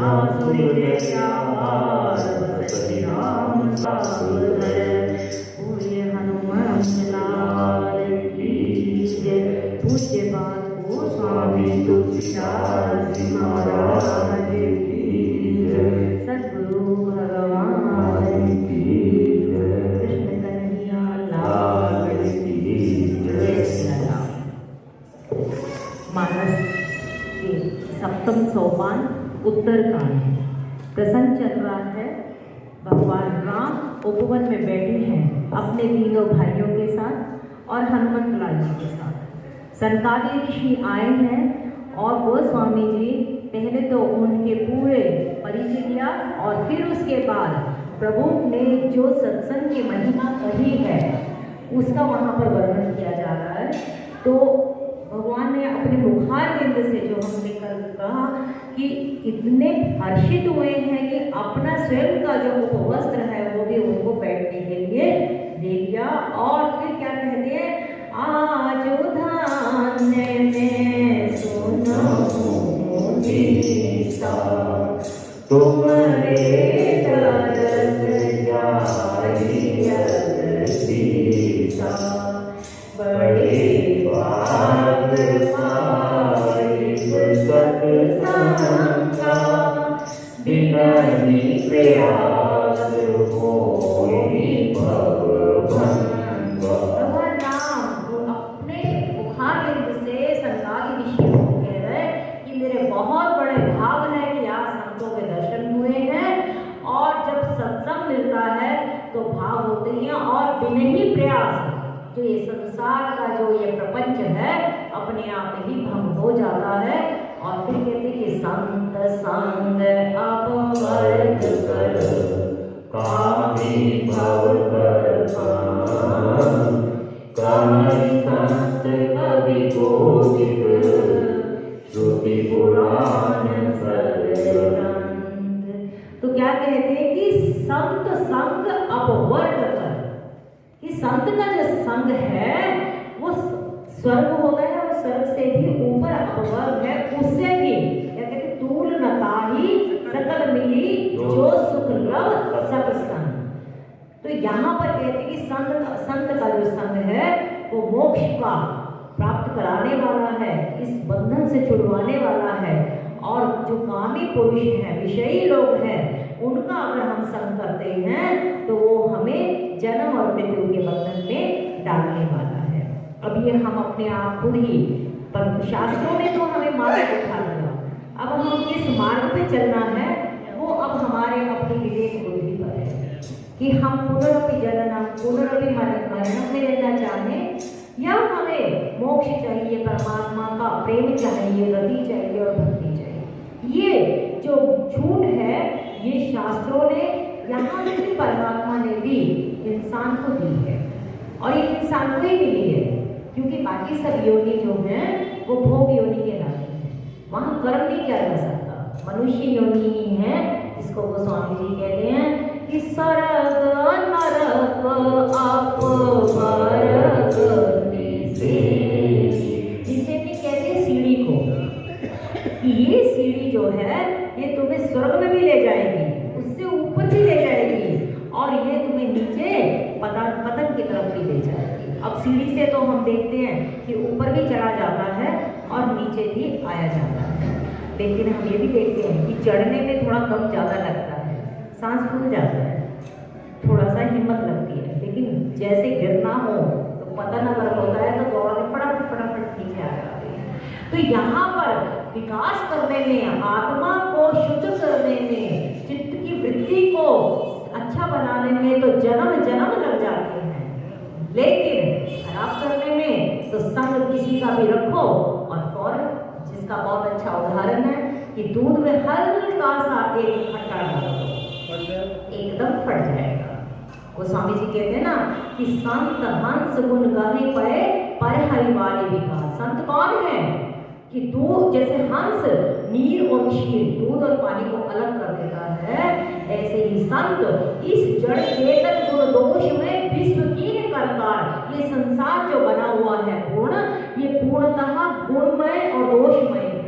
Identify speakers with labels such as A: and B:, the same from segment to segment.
A: आसुर व्यापार बसति राम सागर पूज्य हनुमान लाल की जय। पूज्य बात को स्वामी तुलसीदास महाराज की जय। सद्गुरु भगवान की जय। कृष्ण कन्हैया लाल की जय। मानस के सप्तम सोपान उत्तरकांड प्रसंग चल रहा है। भगवान राम उपवन में बैठे हैं अपने तीनों भाइयों के साथ और हनुमत लाल जी के साथ। सनकादि ऋषि आए हैं और गोस्वामी जी पहले तो उनके पूरे परिचय दिया और फिर उसके बाद प्रभु ने जो सत्संग की महिमा कही है उसका वहाँ पर वर्णन किया जा रहा है। तो भगवान ने अपने मुखार बिंद से जो हमने कल कहा कि इतने हर्षित हुए हैं कि अपना स्वयं का जो उपवस्त्र है वो भी उनको बैठने के लिए दे दिया। और फिर क्या कहते हैं, आज धान्य में सुनो नीसा तुम्हारे तरस जाई सीता बड़े बाग पाई सत्संगा बिनती प्रयास होई भगवंगा। भगवान राम वो अपने मुखारबिंद से सनकादि ऋषियों को कह रहे कि मेरे बहुत बड़े भाग है कि आज संतों के दर्शन हुए हैं। और जब सत्संग मिलता है तो भाव होते हैं और बिना ही प्रयास जो ये संसार का जो ये प्रपंच है अपने आप ही भंग हो जाता है। और फिर कहते हैं कि संत संग अपवर्ग कर कामी भव कर कामी संत कवि गोविंद श्रुति पुराण सदग्रंथ। तो क्या कहते हैं कि संत संग अपवर्ग कर कि संत का जो संग है वो स्वर्ग होता है और स्वर्ग से भी ऊपर अपवर्ग है। उससे भी क्या कहते हैं, तूल नताही सकल मिली जो सुख लव सब संग। तो यहाँ पर कहते हैं कि संत का जो संग है वो मोक्ष का प्राप्त कराने वाला है, इस बंधन से छुड़वाने वाला है। और जो कामी पुरुष हैं, विषयी लोग हैं, उनका अगर हम संग करते हैं तो वो हमें जन्म और मृत्यु के बंधन में डालने वाला है। अब ये हम अपने आप खुद ही, पर शास्त्रों ने तो हमें मार्ग दिखा दिया। अब हम किस मार्ग पे चलना है वो अब हमारे अपनी विवेक बुद्धि पर है कि हम पुनरपि जननम पुनरपि मरणम में रहना चाहें या हमें मोक्ष चाहिए, परमात्मा का प्रेम चाहिए, रति चाहिए और भक्ति चाहिए। ये जो झूठ है ये शास्त्रों ने, यहाँ भी परमात्मा ने भी इंसान को दी है और ये इंसान को ही मिली है क्योंकि बाकी सब योनि जो हैं वो भोग योनि के नाते हैं, वहाँ कर्म नहीं किया जा सकता। मनुष्य योनि ही है जिसको वो स्वामी जी कहते हैं कि स्वर्ग नरक अपवर्ग से, जिसे भी कहते हैं सीढ़ी को, कि ये सीढ़ी जो है ये तुम्हें स्वर्ग में भी ले जाएगी, उससे ऊपर भी ले जाएगी और ये तुम्हें नीचे पतन की तरफ भी ले जाएगी। अब सीढ़ी से तो हम देखते हैं कि ऊपर भी चढ़ा जाता है और नीचे भी आया जाता है, लेकिन हम ये भी देखते हैं कि चढ़ने में थोड़ा दम ज़्यादा लगता है, सांस फूल जाता है, थोड़ा सा हिम्मत लगती है, लेकिन जैसे गिरना हो तो पतन अगर होता है तो दौड़ के फटाफट नीचे आ जाती है। तो यहाँ पर विकास करने में, आत्मा को शुद्ध करने में, चित्त की वृत्ति को अच्छा बनाने में तो जन्म लग जाते हैं, लेकिन खराब करने में तो संग किसी का भी रखो और फौरन, जिसका बहुत अच्छा उदाहरण है कि दूध में हल्का सा एक खट्टा डाल दो एकदम फट जाएगा। वो स्वामी जी कहते हैं ना कि संत हंस गुण गाने पे पर हरिवारी विकास। संत कौन है कि दूध, जैसे हंस नीर और क्षीर, दूध और पानी को अलग कर देता है, ऐसे ही संत इस जड़ चेतन गुण दोष में विश्वहीन करता। ये संसार जो बना हुआ है पूर्ण, ये पूर्णतः गुणमय और दोषमय है,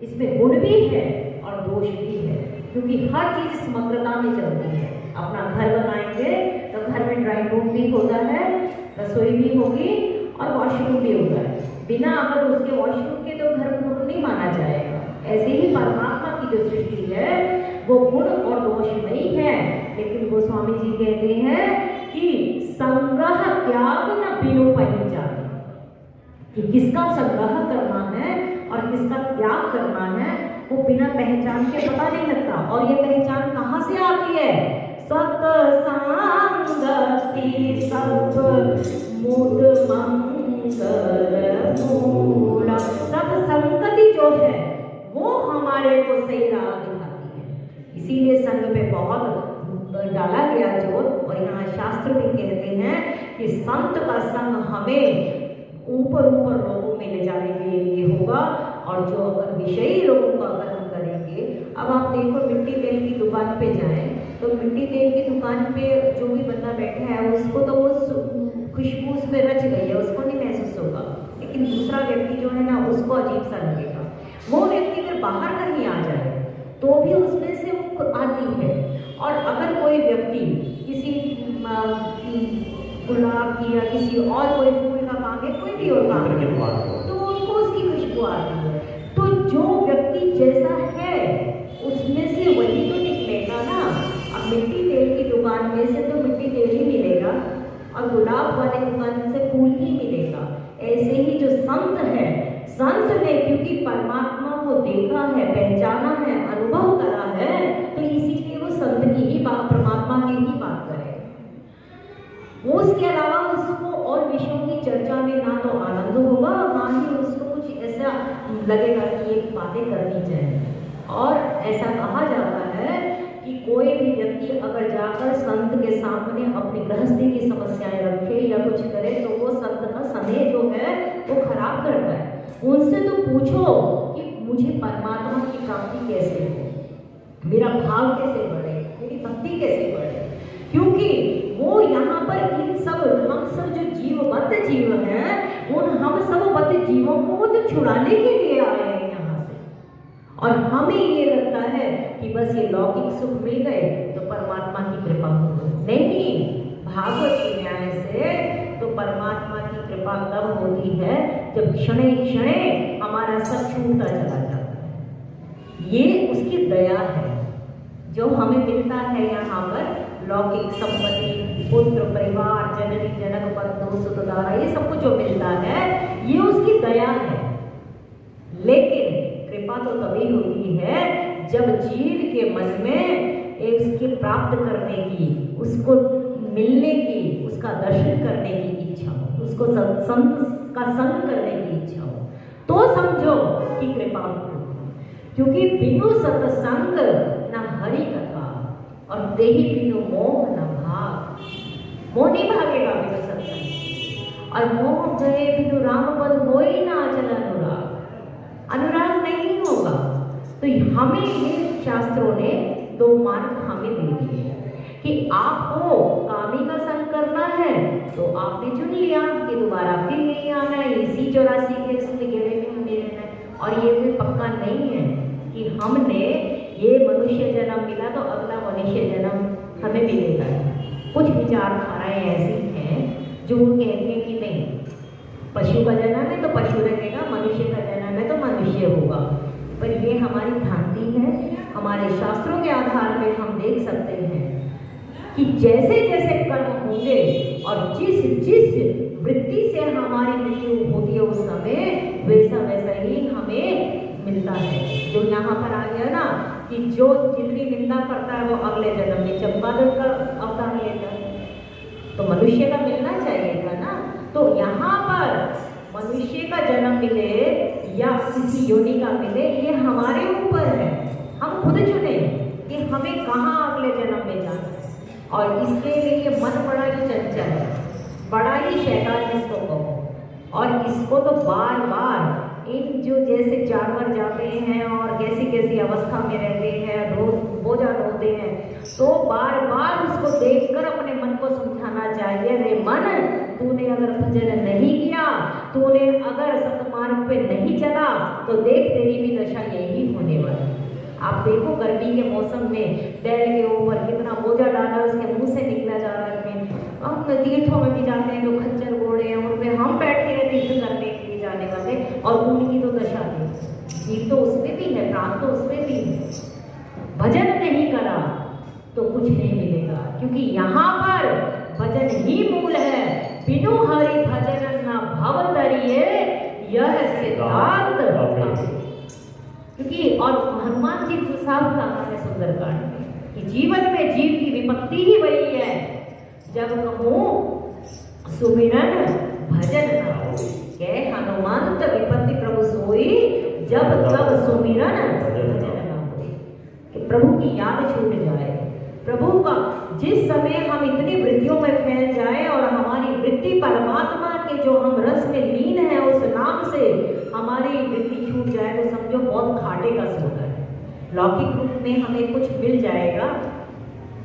A: इसमें गुण भी है और दोष भी है। क्योंकि हर चीज समग्रता में चलती है। अपना घर बनाएंगे तो घर में ड्राइंग रूम भी होता है, रसोई भी होगी और वॉशरूम भी होता है। बिना अगर उसके वॉशरूम के तो घर पूर्ण नहीं माना जाएगा। ऐसे ही परमात्मा की जो सृष्टि है वो गुण और दोष नहीं है, लेकिन गोस्वामी जी कहते हैं कि संग्रह त्याग न बिनु पहचान, कि किसका संग्रह करना है और किसका त्याग करना है वो बिना पहचान के पता नहीं लगता। और ये पहचान कहाँ से आती है? सत्संगति सब मूड मंगल मूला। सत्संगति जो है वो हमारे को सही राह दिखाती है। इसीलिए संग पे बहुत डाला गया जोर, और यहाँ शास्त्र भी कहते हैं कि संत का संग हमें ऊपर ऊपर लोगों में ले जाने के लिए होगा। और जो अगर विषयी लोगों का अगर हम करेंगे, अब आप देखो मिट्टी तेल की दुकान पे जाएं तो मिट्टी तेल की दुकान पे जो भी बंदा बैठा है उसको तो वो खुशबू उसमें रच गई है, उसको नहीं महसूस होगा, लेकिन दूसरा व्यक्ति जो है ना उसको अजीब सा लगेगा। वो व्यक्ति अगर बाहर कहीं आ जाए तो भी उसमें से वो आती है। और अगर कोई व्यक्ति किसी गुलाब की या किसी और कोई फूल का काम है, कोई भी और काम है, तो उनको उसकी खुशबू आती है। तो जो व्यक्ति जैसा है उसमें से वही तो निकलेगा ना। अब मिट्टी तेल की दुकान में से तो मिट्टी तेल ही मिलेगा और गुलाब वाले दुकान से फूल ही मिलेगा। ऐसे ही जो संत है, संत ने क्योंकि परमात्मा को देखा है, पहचाना है, अनुभव करा है, तो इसीलिए वो संत की ही बात, परमात्मा की ही बात करे। वो उसके अलावा उसको और विषयों की चर्चा में ना तो आनंद होगा, ना ही उसको कुछ ऐसा लगेगा कि ये बातें करनी चाहिए। और ऐसा कहा जाता है कि कोई भी व्यक्ति अगर जाकर संत के सामने अपनी गृहस्थी की समस्याएं रखे या कुछ करे तो वो संत का समय जो है वो खराब करता है। उनसे तो पूछो कि मुझे परमात्मा की प्राप्ति कैसे हो, मेरा भाव कैसे बढ़े, मेरी भक्ति कैसे बढ़े, क्योंकि वो यहाँ पर इन सब हम सब जो जीवबद्ध जीव हैं उन हम सब बद्ध जीवों को तो छुड़ाने के लिए आए हैं यहाँ से। और हमें ये लगता है कि बस ये लौकिक सुख मिल गए तो परमात्मा की कृपा हो गई। नहीं, भागवत के न्याय से तो परमात्मा की कृपा तब होती है जब क्षणे क्षणे हमारा सब छूटता चला जाता है। ये उसकी दया है जो हमें मिलता है यहाँ पर। लौकिक संपत्ति, पुत्र, परिवार, जननी, जनक, बंधु, सुतदारा, ये सब कुछ जो मिलता है ये उसकी दया है। लेकिन कृपा तो तभी होती है जब जीव के मन में उसकी प्राप्त करने की, उसको मिलने की, उसका दर्शन करने की इच्छा हो, उसको संत का संग करने की इच्छा हो, तो समझो कि कृपा हो। क्योंकि बिनु सत्संग न हरि कथा और देहि बिनु मोह न भाग। मोह नहीं भागेगा बिनु सत्संग, और मोह गए बिनु राम पद होई ना अचल अनुराग, अनुराग नहीं होगा। तो हमें ये शास्त्रों ने दो मार्ग हमें दे दिए कि आपको कामी का संग करना है तो आपने चुन लिया कि दोबारा फिर नहीं आना है, इसी 84 के इसमें गेड़े में हमें रहना है। और ये कोई पक्का नहीं है कि हमने ये मनुष्य जन्म मिला तो अगला मनुष्य जन्म हमें मिलेगा। कुछ विचारधाराएं ऐसी हैं जो कहती हैं कि नहीं, पशु का जन्म है तो पशु रहेगा, मनुष्य का जन्म है तो मनुष्य होगा। पर ये हमारी भ्रांति है। हमारे शास्त्रों के आधार पर हम देख सकते हैं कि जैसे जैसे कर्म होंगे और जिस जिस वृत्ति से हमारी मृत्यु होती है उस समय वैसा वैसा ही हमें मिलता है। जो यहाँ पर आ गया ना कि जो जितनी निंदा करता है वो अगले जन्म में चंपारण का अवतार लेता है, तो मनुष्य का मिलना चाहिए था ना। तो यहाँ पर मनुष्य का जन्म मिले या किसी योनि का मिले ये हमारे ऊपर है। हम खुद चुने कि हमें कहाँ अगले जन्म में जाना है। और इसके लिए मन बड़ा ही चंचल है, बड़ा ही शैतान इसको कहो। और इसको तो बार बार इन जो जैसे जानवर जाते हैं और कैसी कैसी अवस्था में रहते हैं, बोझा ढोते हैं, तो बार बार उसको देखकर अपने मन को समझाना चाहिए, रे मन तूने अगर भजन नहीं किया, तूने अगर सतमार्ग पे नहीं चला तो देख तेरी भी दशा यही होने वाली। आप देखो गर्मी के मौसम में बैल के ऊपर कितना बोझा डाला उसके मुंह से निकला जा रहा है। हम तीर्थों में भी जाते हैं, जो खच्चर घोड़े हैं उनमें हम बैठे हैं तीर्थ करने के लिए जाने वाले, और उनकी तो दशा थी। जीव तो उसमें भी है, प्राण तो उसमें भी है। भजन नहीं करा तो कुछ नहीं मिलेगा, क्योंकि यहाँ पर भजन ही मूल है। बिनु हरि भजन न भव तरिए, यह सिद्धांत। क्योंकि और हनुमान जी को साफ कहा है सुंदरकांड में कि जीवन में जीव की विपत्ति ही वही है, जब कहूँ सुमिरन भजन न हो। कह हनुमंत विपत्ति प्रभु सोई, जब तब सुमिरन भजन न हो। कि प्रभु की याद छूट जाए, प्रभु का जिस समय हम इतनी वृत्तियों में फैल जाए और हमारी वृत्ति परमात्मा के जो हम रस में लीन है उस नाम से हमारी वृत्ति छूट जाए तो समझो बहुत घाटे का सौदा है। लौकिक रूप में हमें कुछ मिल जाएगा,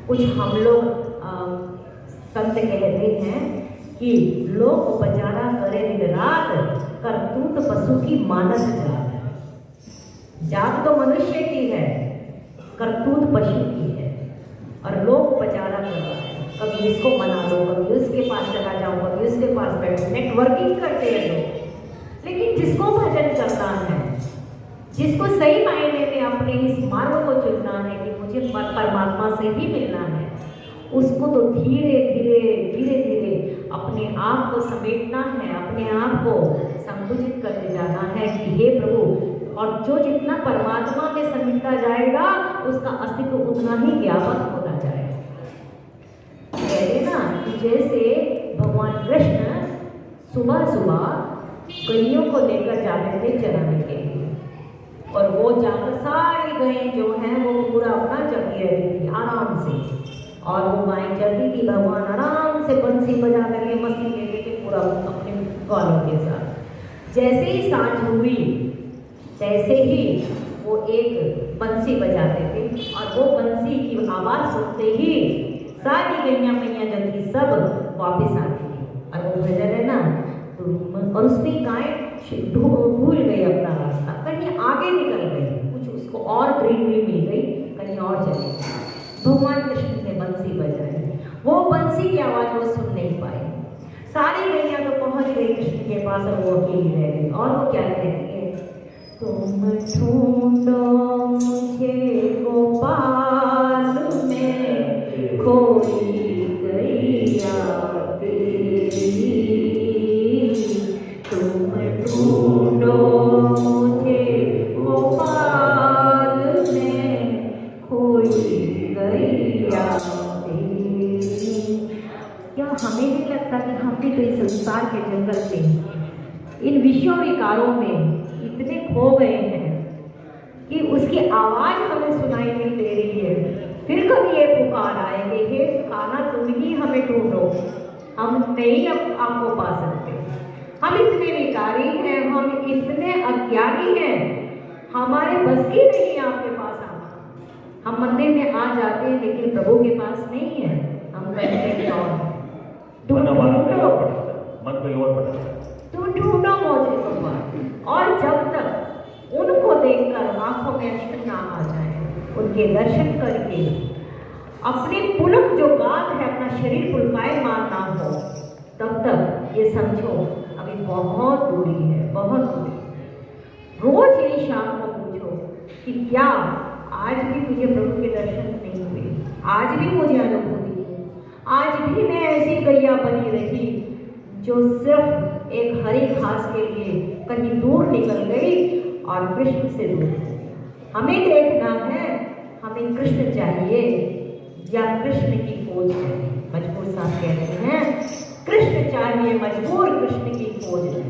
A: कुछ हम लोग संत कहते हैं कि लोग उपचारा करे दिन रात, करतूत पशु की मानस जात। जात तो मनुष्य की है, करतूत पशु की है, और लोग उपचारा कर रहा है। कभी इसको मना लो, कभी उसके पास चला जाओ, कभी उसके पास बैठो, नेटवर्किंग करते हैं लोग। लेकिन जिसको भजन करना है, जिसको सही मायने में अपने इस मार्ग को चुनना है कि मुझे परमात्मा से ही मिलना है, उसको तो धीरे धीरे धीरे धीरे अपने आप को समेटना है, अपने आप को संकुचित करते जाना है कि हे प्रभु, और जो जितना परमात्मा में समेटता जाएगा उसका अस्तित्व उतना ही ज्ञापक होता जाएगा। कहते ना कि जैसे भगवान कृष्ण सुबह सुबह गैयों को लेकर जाते थे चराने के लिए, और वो जाकर सारी गायें जो हैं वो पूरा अपना चलती रहती थी आराम से, और वो गायें चलती थी, भगवान आराम से बंसी बजा करके मस्ती लेते थे पूरा अपने ग्वालों के साथ। जैसे ही सांझ हुई तैसे ही वो एक बंसी बजाते थे, और वो बंसी की आवाज़ सुनते ही सारी गैया मैया जो थी सब वापस आती थी। और वो भजन है ना, और उसमें गाय भूल गई अपना रास्ता, कहीं आगे निकल गई, कुछ उसको और ग्रीनरी मिल गई, कहीं और चली गई। भगवान कृष्ण ने बंसी बजाई, वो बंसी की आवाज़ वो सुन नहीं पाई। सारी गैया तो पहुंच गई कृष्ण के पास और वो अकेली रह गई। और वो क्या कहती है, तुम ढूंढो मुझे गोपाल में खोई गैया तेरी, तुम ढूंढो मुझे गोपाल में खोई गैया तेरी। क्या हमें नहीं लगता कि हम भी तो इस संसार के जंगल में इन विषयों विकारों में इतने खो गए हैं कि उसकी आवाज हमें सुनाई नहीं दे रही है। फिर कभी ये पुकार आएगी, हे खाना तुम ही हमें ढूंढो, हम नहीं अब आपको पा सकते। हम इतने विकारी हैं, हम इतने अज्ञानी हैं, हमारे बस की नहीं आपके पास आना। हम मंदिर में आ जाते हैं लेकिन प्रभु के पास नहीं है। हम कहते हैं तुम ढूंढो, तुम ढूंढो मुझे भगवान। और जब तक उनको देखकर आंखों में अश्रु ना आ जाए, उनके दर्शन करके अपने पुलक जो गाल है अपना शरीर पुलकायमान ना हो, तब तक ये समझो अभी बहुत दूरी है, बहुत दूरी। रोज ये शाम को पूछो कि क्या आज भी मुझे प्रभु के दर्शन नहीं हुए, आज भी मुझे अनुभूति हुई, आज भी मैं ऐसी गैया बनी रही जो सिर्फ एक हरी घास के लिए कहीं दूर निकल गई और कृष्ण से दूर हो गई। हमें देखना है, हमें कृष्ण चाहिए या कृष्ण की खोज है। मजबूर साहब कहते हैं कृष्ण चाहिए, मजबूर कृष्ण की खोज है।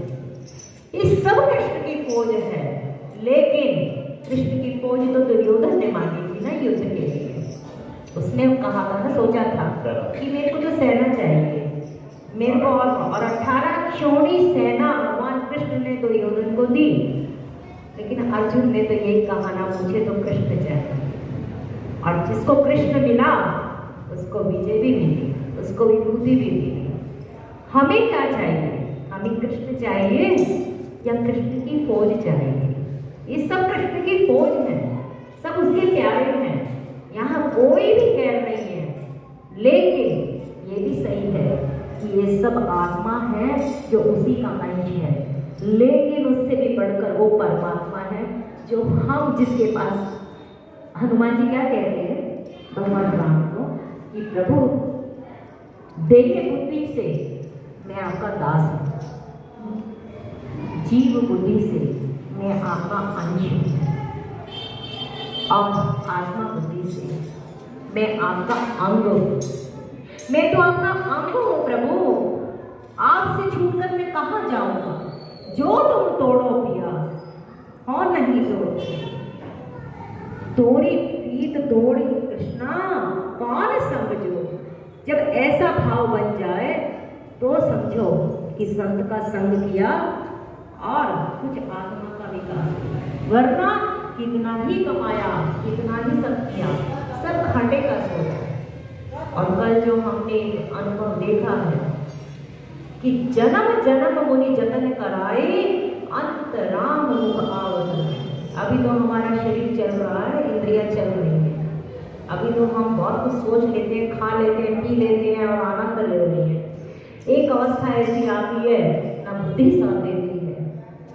A: इस सब कृष्ण की खोज है, लेकिन कृष्ण की खोज तो दुर्योधन ने मांगी थी ना युद्ध के लिए। उसने कहा था ना, सोचा था कि मेरे को तो सेना चाहिए, मेरे को और 18 क्षोणी सेना भगवान कृष्ण ने दुर्योधन को दी। लेकिन अर्जुन ने तो यही कहा ना, मुझे तो कृष्ण चाहिए। और जिसको कृष्ण मिला उसको विजय भी मिली, उसको विभूति भी मिली। हमें क्या चाहिए? हमें कृष्ण चाहिए या कृष्ण की फौज चाहिए? ये सब कृष्ण की फौज है, सब उसके प्यारे हैं, यहाँ कोई भी गैर नहीं है। लेकिन ये भी सही है कि ये सब आत्मा है जो उसी का अंश है, लेकिन उससे भी बढ़कर वो परमात्मा है जो हम जिसके पास हनुमान जी क्या कहते हैं भगवान राम को कि प्रभु देह बुद्धि से मैं आपका दास हूँ, जीव बुद्धि से मैं आपका अंश हूँ, और आत्मा बुद्धि से मैं आपका अंग हूँ। मैं तो आपका अंग हूँ प्रभु, आपसे छूटकर मैं कहाँ जाऊंगा? जो तुम तोड़ो पिया और नहीं तोड़ो, तोड़ी पीठ तोड़ी कृष्णा कौन समझो। जब ऐसा भाव बन जाए तो समझो कि संत का संग किया और कुछ आत्मा का विकास, वरना कितना ही कमाया कितना ही सब किया सब घाटे का सोचा। और कल जो हमने अनुभव देखा है कि जन्म जन्म मुनि जतन कराए अंतराम मुख आवत। अभी तो हमारा शरीर चल रहा है, इंद्रियां चल रही हैं, अभी तो हम बहुत कुछ सोच लेते हैं, खा लेते हैं, पी लेते हैं और आनंद ले रहे हैं। एक अवस्था ऐसी आती है ना बुद्धि साथ देती है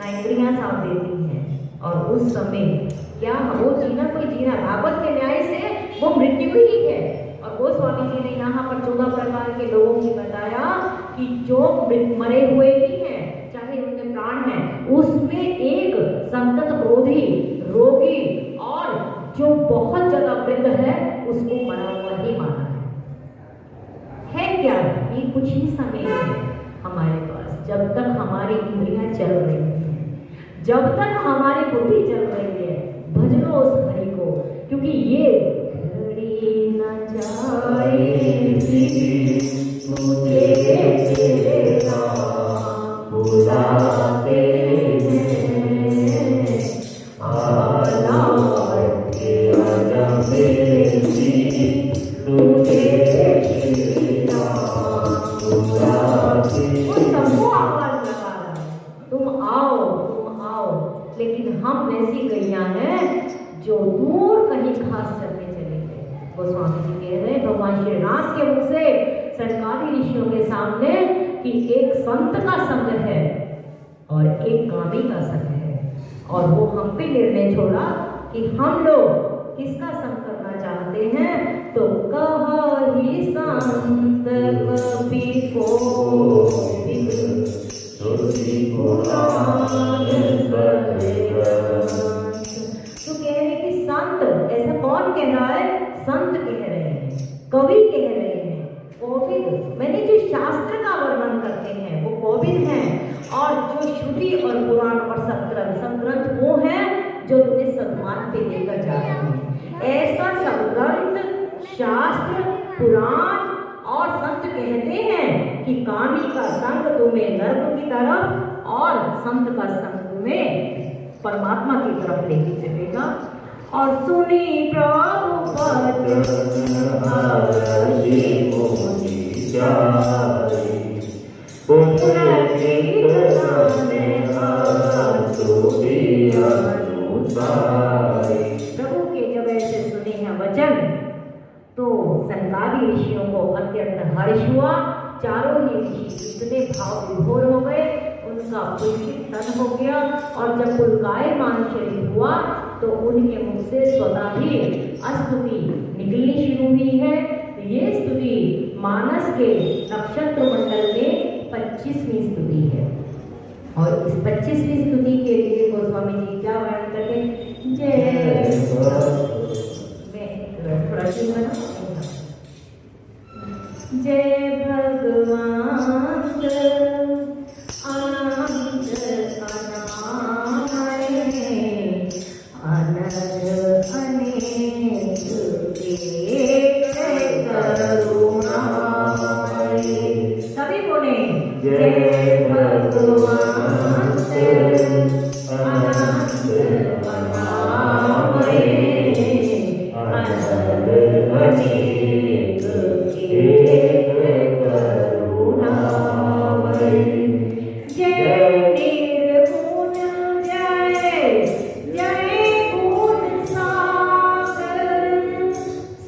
A: ना इंद्रियां साथ देती हैं, और उस समय क्या वो जीना कोई जीना भागवत के न्याय से वो मृत्यु ही है। और गोस्वामी जी ने यहाँ पर 14 प्रकार के लोगों की बताया कि जो मरे हुए भी हैं, चाहे उनके प्राण हैं, उसमें एक संतत क्रोधी रोगी और जो बहुत ज्यादा वृद्ध है उसको मरा हुआ ही माना है क्या? ये कुछ ही समय है हमारे पास, जब तक हमारी इंद्रियां चल रही हैं, जब तक हमारी बुद्धि चल रही है, भजनो उस हरि को, क्योंकि ये घड़ी न जाएगी मुझे तेरा बुलाते लेकिन हम ऐसी गैया हैं जो दूर कहीं घास चरने चले गए। गोस्वामी जी कह रहे हैं भगवान श्री राम के मुख से सरकारी ऋषियों के सामने कि एक संत का संग है और एक कामी का संग है, और वो हम पे निर्णय छोड़ा कि हम लोग किसका संग करना चाहते हैं। तो कहा ही संत कभी को तो कह रहे कि संत, ऐसा कौन कह रहा है? संत कह रहे हैं, कवि कह रहे हैं, कोविद, मैंने जो शास्त्र का वर्णन करते हैं वो कोविद हैं, और जो श्रुति और पुराण और सत्ग्रंथ वो हैं जो तुम्हें सम्मान पे लेकर जा रहे हैं। ऐसा सत्ग्रंथ शास्त्र पुराण और संत कहते हैं कि कामी का संग तुम्हें नरक की तरफ और संत का संग तुम्हें परमात्मा की तरफ लेके चलेगा। और सुनी प्रभुपद प्रभु के जब ऐसे सुने हैं वचन तो संगादी ऋषियों को अत्यंत हर्ष हुआ। चारों ही ऋषि इतने भाव विभोर हो गए, उनका पुलकित तन हो गया, और जब पुलकायमान शरीर हुआ तो उनके मुख से स्वतः ही स्तुति निकलनी शुरू हुई है। ये स्तुति मानस के नक्षत्र मंडल में 25वीं स्तुति है, और इस 25वीं स्तुति के लिए गोस्वामी जी क्या वर्णन करते हैं? जय भगवान अनंत अनामय अनर अनेक एक करुणामय। सभी बोले जय भगवान अनंत अनामय अनर अनेक जय निर्गुण जय जय गुण सागर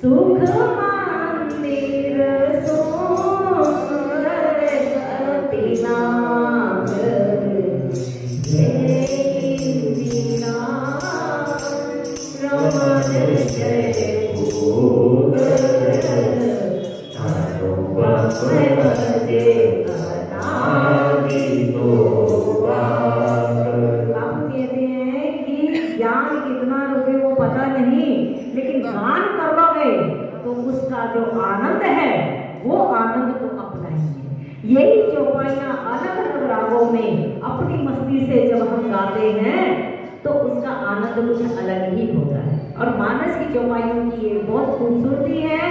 A: सुख मंदिर सुंदर अति नागर जय वीरा रमण जय भूगर ज्ञान कितना रुपए वो पता नहीं, लेकिन गान कर लोगे तो उसका जो आनंद है वो आनंद तो अपना ही है। यही चौपाइयां अलग अलग रागों में अपनी मस्ती से जब हम गाते हैं तो उसका आनंद कुछ अलग ही होता है। और मानस की चौपाइयों की ये बहुत खूबसूरती है।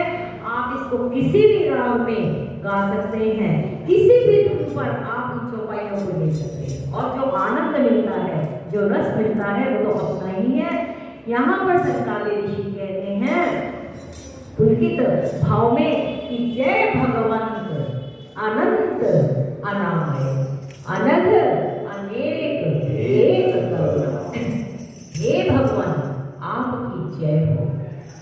A: आप इसको किसी भी राग में गा सकते हैं, किसी भी धुन पर आप इन चौपाइयों को ले सकते हैं, और जो आनंद मिलता है, जो रस मिलता है वो तो अपना ही है। यहाँ पर सनकादिक ऋषि कहते हैं पुलकित भाव में कि जय भगवंत अनंत अनामय अनघ अनेक एक करुणा। हे भगवान आपकी जय हो।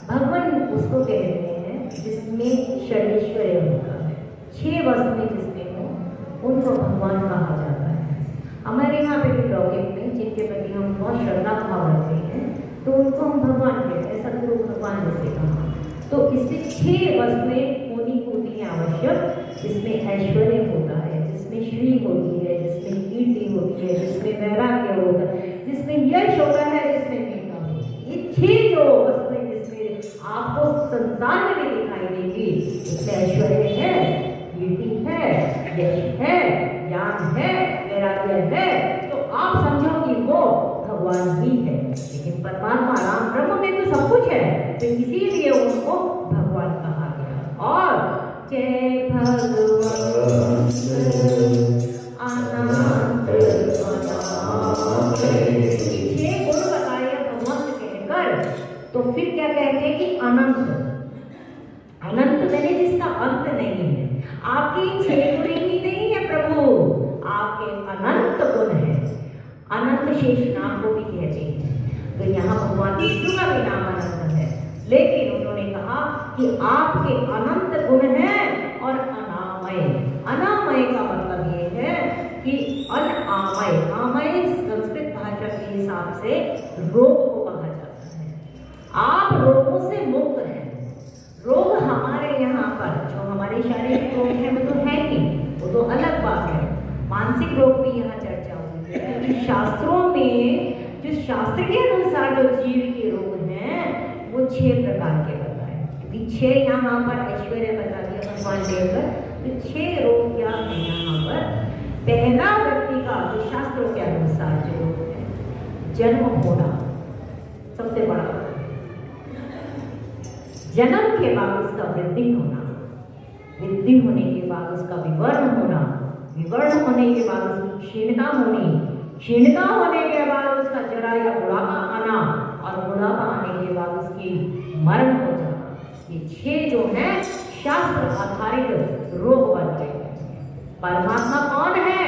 A: भगवान उसको कहते हैं जिसमें षडैश्वर्य होता है, 6 वस्तुएं जिसमें हो उनको भगवान कहा जाता है। हमारे यहाँ पे भी लौकिक में जिनके प्रति हम बहुत श्रद्धा भाव रखते हैं तो उनको हम भगवान कहते हैं, सदगुरु भगवान जैसे कहा। तो इसमें 6 वस्तुएं होनी होती है आवश्यक, जिसमें ऐश्वर्य होता है, जिसमें श्री होती है, जिसमें कीर्ति होती है, जिसमें वैराग्य होता है, जिसमें यश होता है, जिसमें मीठा होता है। ये 6 जो वस्तुएं जिसमें आपको संसार में भी दिखाई देगी, इसमें ऐश्वर्य है, कीर्ति है, यश है, ज्ञान है, वैराग्य है, तो आप समझो कि वो भगवान ही है। लेकिन परमात्मा राम ब्रह्म में तो सब कुछ है, तो इसीलिए उनको भगवान कहा गया। और जय भगवान अनंत अनामय, 6 गुण बताए भगवंत कहकर, तो फिर क्या कहते हैं कि अनंत। अनंत मैंने जिसका अंत नहीं है। आपकी 6 गुण ही नहीं है प्रभु, आपके अनंत गुण है। अनंत शेष नाम को भी कहते हैं। तो यहाँ भगवान विष्णु का भी नाम अनंत है, लेकिन उन्होंने कहा कि आपके अनंत गुण हैं और अनामय। अनामय का मतलब ये है कि अनामय, आमय संस्कृत भाषा के हिसाब से रोग को कहा जाता है। आप रोगों से मुक्त हैं। रोग हमारे यहाँ पर जो हमारे शारीरिक रोग है वो तो है ही, वो तो अलग बात है। मानसिक रोग भी यहाँ चर्चा होती है, क्योंकि शास्त्रों में जो शास्त्र के अनुसार जो जीव के रोग हैं वो 6 प्रकार के बताए। क्योंकि 6 यहाँ पर ऐश्वर्य बता दिया भगवान देवकर, तो 6 रोग क्या है यहाँ पर। पहला व्यक्ति का जो शास्त्रों के अनुसार जो रोग है, जन्म होना सबसे बड़ा। जन्म के बाद उसका वृद्धि होना, वृद्धि होने के बाद उसका विवर्ण होना, विवर्ण होने के बाद उसकी क्षीणता होनी, क्षीणता होने के बाद उसका जरा या बुढ़ापा आना, और बुढ़ापा आने के बाद उसकी मरण हो जाना। ये 6 जो हैं शास्त्र आधारित रोग बन गए। परमात्मा कौन है?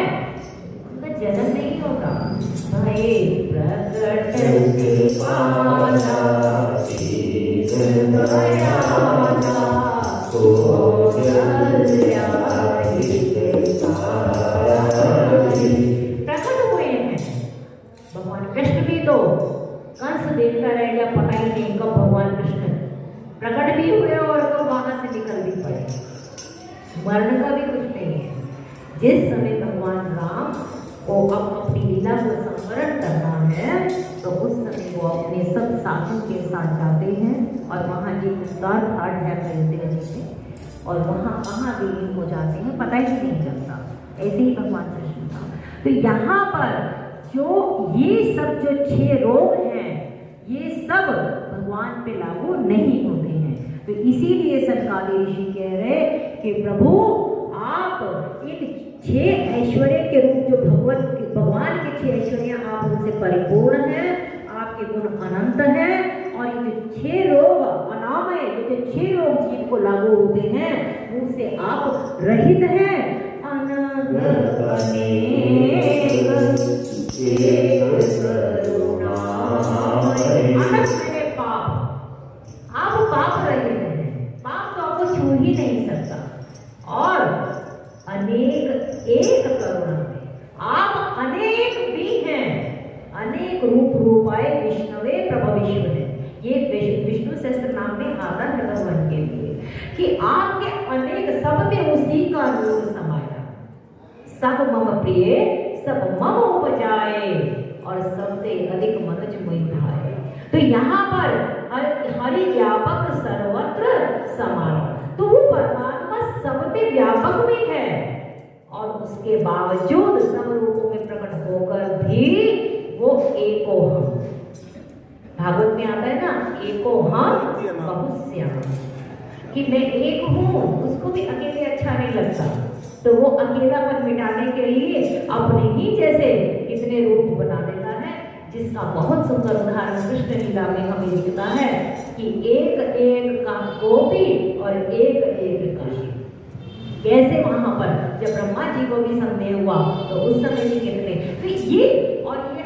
A: उनका जन्म नहीं होगा। भय प्रकट कृपाला प्रकट हुए हैं भगवान कृष्ण भी। तो कंस देखता रह गया, पता ही नहीं कब भगवान कृष्ण प्रकट भी हुए और कब वहां से निकल भी पड़े। मरण का भी कुछ नहीं है। जिस समय भगवान राम को अब अपनी लीला को संवरण करना है तो उस समय वो अपने सब साथियों के साथ जाते हैं, और वहाँ एक विस्तार घाट है अयोध्या जी में, और वहाँ कहाँ विलीन हो जाते हैं पता ही नहीं चलता। ऐसे ही भगवान कृष्ण था। तो यहाँ पर जो ये सब जो 6 रोग हैं ये सब भगवान पे लागू नहीं होते हैं। तो इसीलिए सनकादिक ऋषि कह रहे कि प्रभु आप इन 6 ऐश्वर्य के रूप जो भगवान के 6 ऐश्वर्य आप उनसे परिपूर्ण हैं, आपके गुण अनंत हैं, और ये जो 6 रोग अनामय, ये जो 6 रोग जीव को लागू होते हैं उनसे आप रहित हैं। अनंत पाप, आप पाप रहित हैं। कि आपके अनेक सब में उसी का रूप समाया। सब मम प्रिय सब मम उपजाए और सबसे अधिक मनज मुहि भाए। तो यहाँ पर हरि व्यापक सर्वत्र समाया, तो वो परमात्मा सब में व्यापक में है और उसके बावजूद सब रूपों में प्रकट होकर भी वो एको हम। भागवत में आता है ना, एको हम बहुश्याम, कि मैं एक हूँ, उसको भी अकेले अच्छा नहीं लगता, तो वो अकेलापन मिटाने के लिए अपने ही जैसे कितने रूप बना देता है, जिसका बहुत सुंदर उदाहरण कृष्ण लीला में हमें दिखता है कि एक एक का गोपी और एक एक का शिव। कैसे वहां पर जब ब्रह्मा जी को भी संदेह हुआ तो उस समय भी कितने, तो ये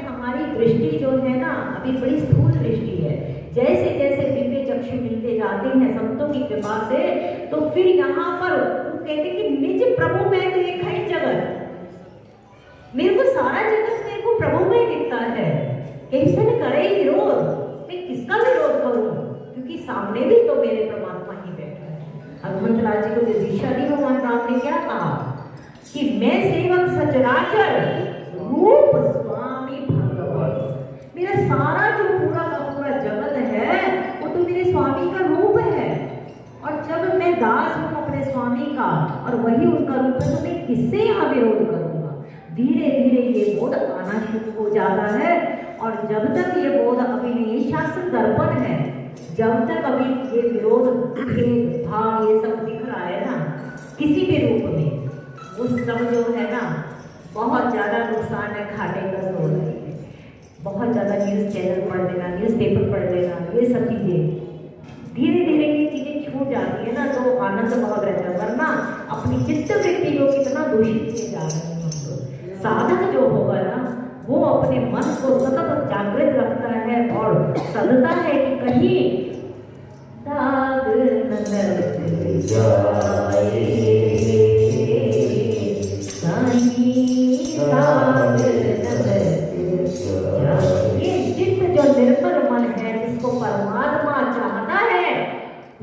A: हमारी दृष्टि जो है ना अभी बड़ी स्थूल दृष्टि है। जैसे जैसे दिव्य चक्षु मिलते जाते हैं संतों की कृपा से, तो फिर यहाँ पर वो कहते कि निज प्रभु में देखा ही जगत, मेरे को सारा जगत मेरे को प्रभु में दिखता है, कैसे न करे विरोध, मैं किसका विरोध करूं, क्योंकि सामने भी तो मेरे परमात्मा ही बैठा है। हनुमंत राज जी को दिशा दी भगवान राम ने क्या कहा कि मैं सेवक सचराचर रूप स्वामी भगवान, मेरा सारा जो पूरा का पूरा जगत है वो तो मेरे स्वामी का रूप है, और जब मैं दास हूँ अपने स्वामी का और वही उनका रूप है, तो मैं किससे यहाँ विरोध करूंगा। धीरे धीरे ये बोध आना शुरू हो जाता है, और जब तक ये बोध अभी नहीं, शास्त्र दर्पण है, जब तक अभी ये विरोध भेद भाव ये सब दिख रहा है ना किसी भी रूप में, वो सब जो है ना बहुत ज्यादा नुकसान है, खाने का सो रही है। बहुत ज्यादा न्यूज़ चैनल पढ़ लेना, न्यूज़पेपर पढ़ लेना, ये सब चीजें धीरे धीरे ये चीजें छूट जाती है ना, तो आनंद बहुत रहता है। वरना अपनी चित्त वृत्ति को कितना दूषित किए जा रहे हैं हम लोग। साधक जो होगा ना वो अपने मन को सतत जागृत रखता है और सदता है कि कहीं दाग न लग जाए, कहीं दाग न लग जाए। ये चित्त जो निर्मल मन है, जिसको परमात्मा चाहता है,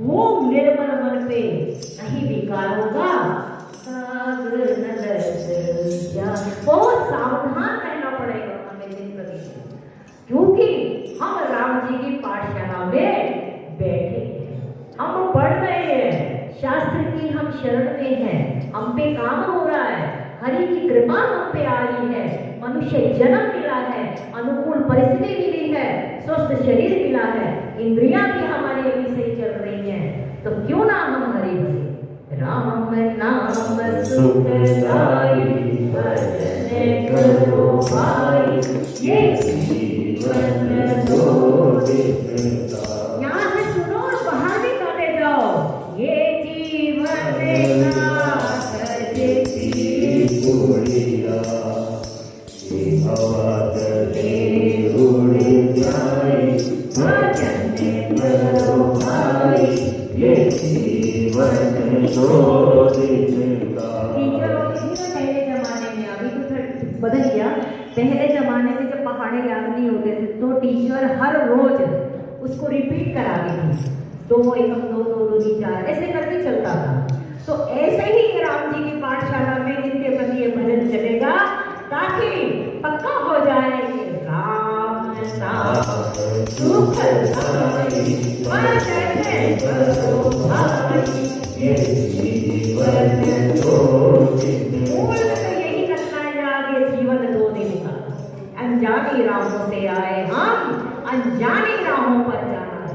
A: वो निर्मल मन पे नहीं विकार होगा, दाग न लग जाए। बहुत सावधान रहना पड़ेगा हमें जिंदगी में, क्योंकि हम राम जी की पाठशाला में बैठे हैं, हम पढ़ रहे हैं, शास्त्र की हम शरण में हैं, हम पे काम हो रहा है, हरि की कृपा हम पे आ रही है, मनुष्य जन्म मिला है, अनुकूल परिस्थिति मिली है, स्वस्थ शरीर मिला है, इंद्रियां भी हमारी अभी सही चल रही हैं, तो क्यों ना हम हरि भजन। राम नाम सुखदाई भजन करो भाई, ये जीवन दो देता। यहाँ से सुनो और बाहर भी गाते जाओ, ये जीवन बदल गया। पहले जमाने में जब पहाड़े याद नहीं होते थे तो टीचर हर रोज उसको रिपीट कराती थी, 2 एकम 2 2 2 3 4 ऐसे करके चलता था। तो ऐसे ही राम जी की पाठशाला में जिनके प्रति ये भजन चलेगा, ताकि पक्का हो जाए कि राम नाम सुखदाई भजन करो भाई, ये जीवन दो दिन का। अनजानी राहों से आए हम, अनजानी राहों पर जाना है।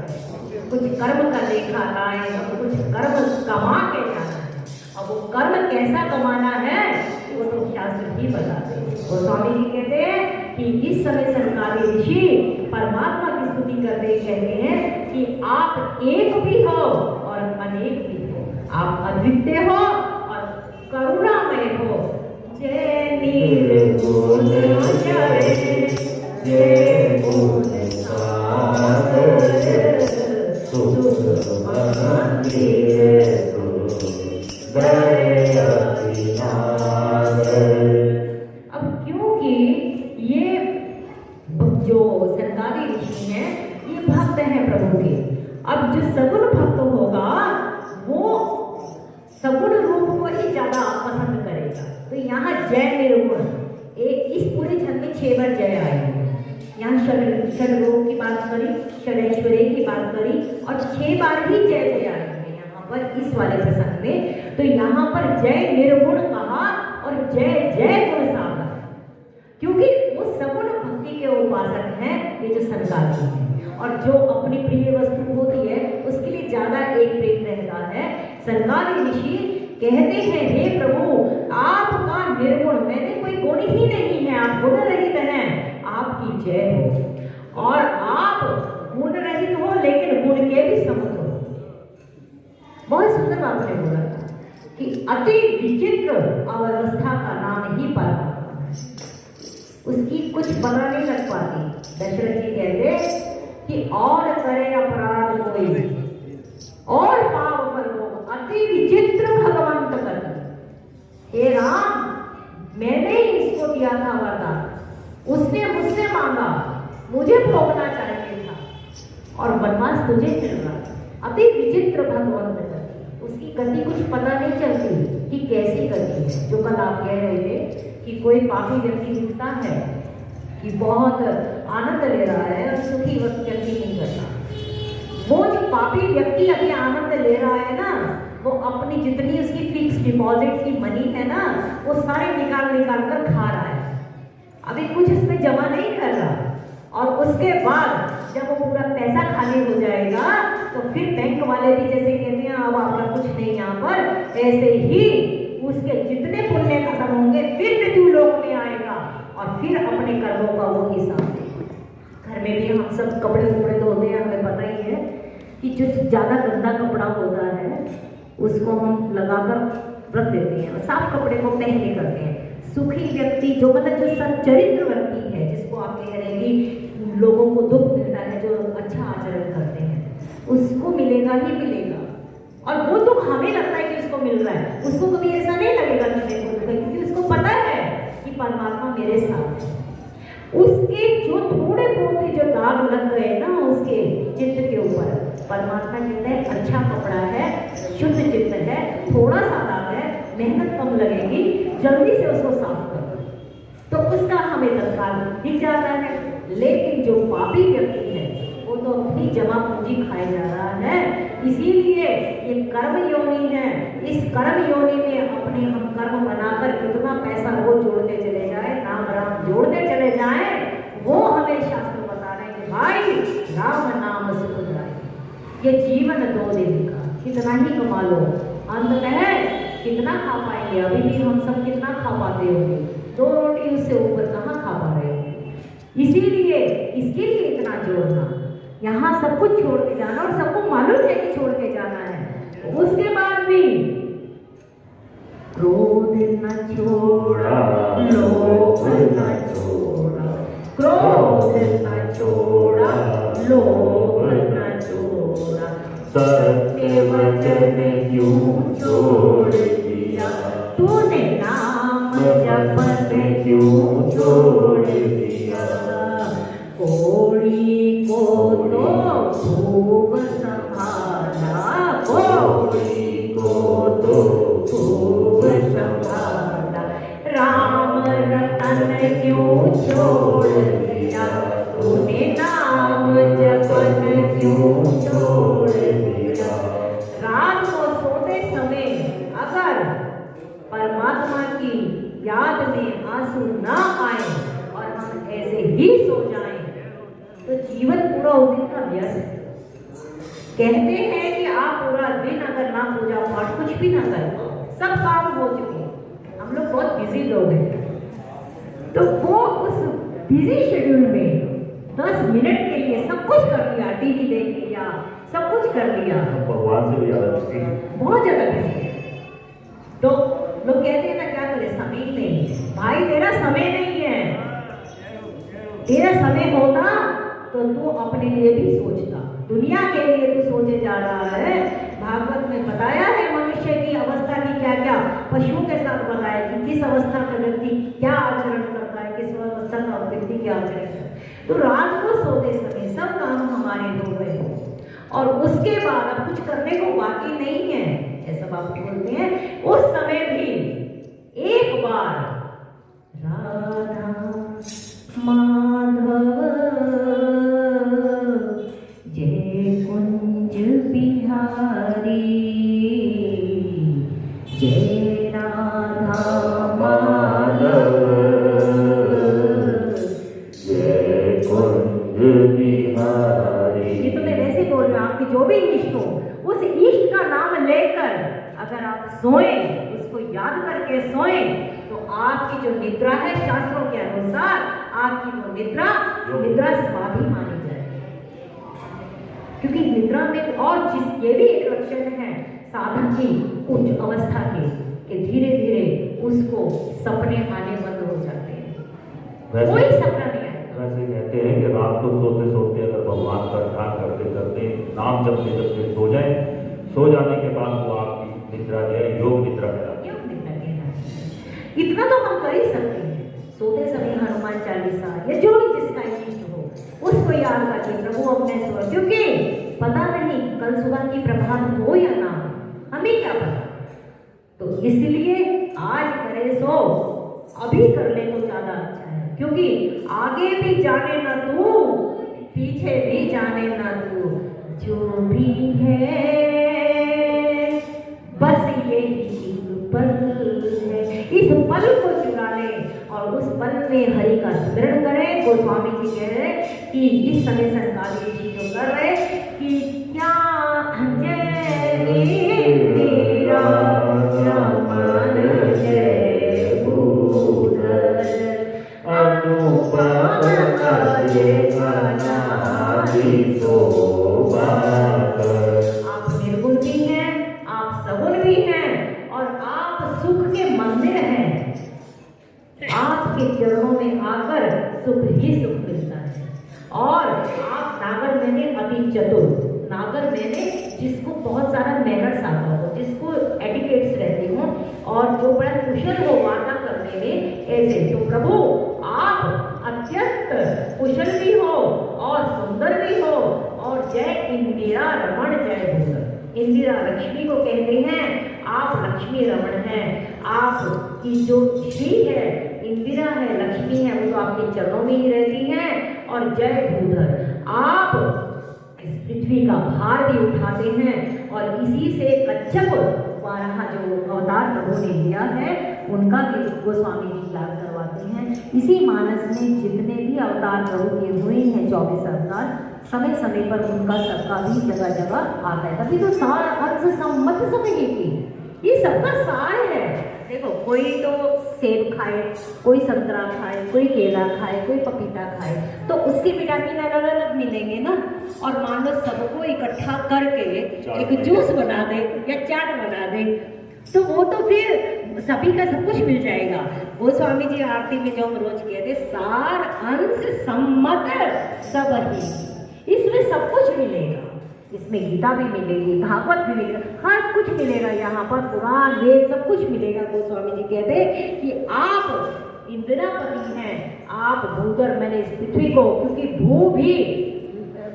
A: कुछ कर्म का लेखा लाए, कुछ कर्म कमा के जाना है। अब वो कर्म कैसा कमाना है वो तो शास्त्र ही बताते हैं। और स्वामी जी कहते हैं कि इस समय सरकारी ऋषि परमात्मा की स्तुति करते कहते हैं कि आप एक भी हो और अनेक भी हो, आप अद्वितीय हो और करुणामय हो। जय निर्गुण जय जय गुण सागर, सुख मंदिर दया विनागर। अब क्योंकि ये जो सरकारी ऋषि हैं ये भक्त हैं प्रभु के, अब जो सगुण भक्त होगा वो जय निर्गुण, इस पूरे छंद में 6 बार जय आएगी। यहाँ षडरूप की बात करी, षडैश्वर्य की बात करी और 6 बार ही जय जय आएंगे यहाँ पर इस वाले प्रसंग में। तो यहाँ पर जय निर्गुण कहा और जय जय गुण सागर, क्योंकि वो सगुण भक्ति के उपासक हैं ये जो सनकादि हैं, और जो अपनी प्रिय वस्तु होती है उसके लिए ज्यादा एक प्रेम रहता है। सनकादि ऋषि कहते हैं हे प्रभु आपका निर्गुण, मैंने कोई गुण ही नहीं है, आप गुण रहित हैं, आपकी जय हो। और आप गुण रहित हो लेकिन गुण के भी समर्थ हो। बहुत सुंदर आपने बोला कि अति विचित्र अवस्था का नाम ही परमात्मा है, उसकी कुछ पता नहीं लग पाती। दशरथ जी कहते कि और करे अपराध कोई और पाप पर हो, अति विचित्र भगवंत कर। हे राम, मैंने ही इसको दिया था वरदान, उसने मुझसे मांगा, मुझे भोगना चाहिए था और वनवास तुझे मिल रहा। अति विचित्र भगवंत कर, उसकी गति कुछ पता नहीं चलती कि कैसी गति है। जो कल आप कह रहे थे कि कोई पापी व्यक्ति दिखता है कि बहुत आनंद ले रहा है और सुखी व्यक्ति नहीं करता। वो जो पापी व्यक्ति अभी आनंद ले रहा है ना, वो अपनी जितनी उसकी फिक्स डिपॉजिट की मनी है ना, वो सारे निकाल कर खा रहा है, अभी कुछ उसमें जमा नहीं कर रहा। और उसके बाद जब वो पूरा पैसा खाली हो जाएगा तो फिर बैंक वाले भी जैसे कहते हैं अब आपका कुछ नहीं यहाँ पर, ऐसे ही उसके जितने पुण्य खत्म होंगे फिर मृत्यु लोक में आएगा और फिर अपने कर्मों का वो हिसाब देगा। घर में भी हम सब कपड़े धोते हैं, हमें पता ही है कि जो ज़्यादा गंदा कपड़ा होता है उसको हम लगाकर रख देते हैं और साफ कपड़े को पहने करते हैं। सुखी व्यक्ति जो मतलब जो सच्चरित्र व्यक्ति है, जिसको आप कह रहे हैं कि लोगों को दुख मिलता है, जो अच्छा आचरण करते हैं, उसको मिलेगा ही मिलेगा। और वो दुख हमें लगता है कि उसको मिल रहा है, उसको कभी ऐसा नहीं लगेगा कि मेरे को दुख है, क्योंकि उसको पता है कि परमात्मा मेरे साथ है। उसके जो थोड़े बहुत जो दाग लग गए ना उसके चित्त के ऊपर, परमात्मा कहते हैं अच्छा कपड़ा है, शुद्ध चित्त है, थोड़ा सा दाग है, मेहनत कम लगेगी, जल्दी से उसको साफ करो, तो उसका हमें तत्काल दिख जाता है। लेकिन जो पापी व्यक्ति है वो तो अपनी जमा पूंजी खाए जा रहा है। इसीलिए ये कर्म योनि है, इस कर्म योनि में अपने हम कर्म बनाकर कितना पैसा वो जोड़ते चले जाए, नाम राम जोड़ते चले जाए, वो हमें शास्त्र बता रहे हैं भाई राम नाम सुखदायी। ये जीवन 2 दिन का, कितना ही कमा लो, अंततः कितना खा पाएंगे? अभी भी हम सब कितना खा पाते होंगे? 2 रोटी उससे ऊपर कहाँ खा पा रहे होंगे? इसीलिए इसके लिए इतना जोड़ना, यहाँ सब कुछ छोड़ के जाना, और सबको मालूम है कि छोड़ के जाना है। उसके बाद भी क्रोध न छोड़ा, लोभ न छोड़ा, क्रोध न छोड़ा, लोभ न छोड़ा, सत्य वचन क्यों छोड़ दिया, तूने नाम जपन क्यों छोड़ दिया, कोड़ी को तो खूब संभाला, कोड़ी को तो खूब संभाला, राम रतन क्यों छोड़ दिया, तूने नाम जपन क्यों छोड़ दिया। रात को सोते समय अगर परमात्मा की याद में आंसू ना आए और हम ऐसे ही सो जाएं तो जीवन पूरा उस दिन का व्यर्थ है। कहते हैं कि आप पूरा दिन अगर ना पूजा पाठ कुछ भी ना कर, सब काम हो चुके, हम लोग बहुत बिजी लोग हैं, तो वो उस बिजी शेड्यूल में 10 मिनट के लिए सब कुछ कर लिया, टीवी देख लिया, सब कुछ कर लिया,
B: भगवान से भी ज्यादा बिजी,
A: बहुत ज्यादा बिजी है। तो लोग कहते हैं ना क्या करे, समय ही नहीं है। भाई तेरा समय नहीं है, तेरा समय होता तो तू अपने लिए भी सोचता, दुनिया के लिए तू सोचे जा रहा है। भागवत में बताया है मनुष्य की अवस्था की क्या क्या, पशुओं के साथ बताया कि किस अवस्था का व्यक्ति क्या आचरण करता है, किस अवस्था का व्यक्ति क्या आचरण करता है। तो रात को सोते समय सब काम हमारे हो गए और उसके बाद अब कुछ करने को बाकी नहीं है, ऐसा बाबू बोलते हैं। उस समय भी एक बार राधा माधव जय कुंज बिहारी, जय राधा माधव
B: जय कुंज बिहारी।
A: ये तो मैं वैसे बोल रहा हूँ, आपके जो भी इष्ट हो उस इष्ट का नाम लेकर अगर आप सोए, उसको याद करके सोए, तो आपकी जो निद्रा है शास्त्रों के अनुसार आपकी वो निद्रा समाधि मानी जाएगी। क्योंकि निद्रा में और जिस ये भी एक लक्षण है साधन की उच्च अवस्था के, कि धीरे धीरे उसको सपने आने बंद हो जाते हैं, कोई सपना नहीं आता।
B: वैसे कहते हैं कि रात को सोते सोते अगर भगवान का ध्यान करते करते नाम जपते जपते सो जाए, सो जाने के बाद वो आपकी निद्रा जो है योग निद्रा कहलाती है।
A: इतना तो हम कर ही सकते हैं, सोते समय हनुमान चालीसा या जो भी जिसका इष्ट हो उसको याद करके प्रभु अपने स्वर, क्योंकि पता नहीं कल सुबह की प्रभात हो या ना, हमें क्या पता। तो इसलिए आज करे सो अभी कर ले तो ज्यादा अच्छा है, क्योंकि आगे भी जाने ना तू, पीछे भी जाने ना तू, जो भी है बस यही पल है, इस पल को चुरा ले और उस पल में हरि का स्मरण करें। गोस्वामी जी कह रहे कि इस समय संकाली ऋषि जो कर रहे कि क्या जय मेरा रमन जय भूधर अनुपम आप निर्गुण भी हैं, आप सगुण भी हैं और आप सुख के मंदिर हैं। आपके चरणों में आकर सुख ही सुख मिलता है। और आप नागर मैंने अति चतुर, नागर मैंने जिसको बहुत सारा मैनर्स आता हो, जिसको एटिकेट्स रहते हो और जो बड़ा कुशल हो वार्ता करने में, ऐसे तो प्रभु आप अत्यंत कुशल भी हो और सुंदर भी हो। और जय इंदिरा रमण जय भूधर, इंदिरा लक्ष्मी को कहते हैं, आप लक्ष्मी रमण हैं। आपकी जो श्री है, इंदिरा है, लक्ष्मी है, वो तो आपके चरणों में ही रहती हैं। और जय भूधर, आप इस पृथ्वी का भार भी उठाते हैं और इसी से कच्छप वाराह जो अवतार प्रभु ने लिया है उनका भी गोस्वामी जी याद करवाते हैं। इसी मानस में जितने भी अवतार प्रभु के हुए हैं 24 अवतार, समय समय पर उनका सबका भी जगह जगह आता है। तभी तो सार अर्थ सम्मत समझेगी, ये सबका सार है। देखो कोई तो सेब खाए, कोई संतरा खाए, कोई केला खाए, कोई पपीता खाए, तो उसके विटामिन अलग अलग मिलेंगे ना। और मान लो सबको इकट्ठा करके एक जूस बना दे या चाट बना दे, तो वो तो फिर सभी का सब कुछ मिल जाएगा। गोस्वामी जी आरती में जो हम रोज कहते, सार अंश सम्मत सब ही, इसमें सब कुछ मिलेगा। इसमें गीता भी मिलेगी, भागवत भी मिलेगा, हर कुछ मिलेगा यहाँ पर, पुराण वेद सब कुछ मिलेगा। गोस्वामी जी कहते कि आप इंदिरापति हैं, आप भूधर, मैंने इस पृथ्वी को, क्योंकि भू भी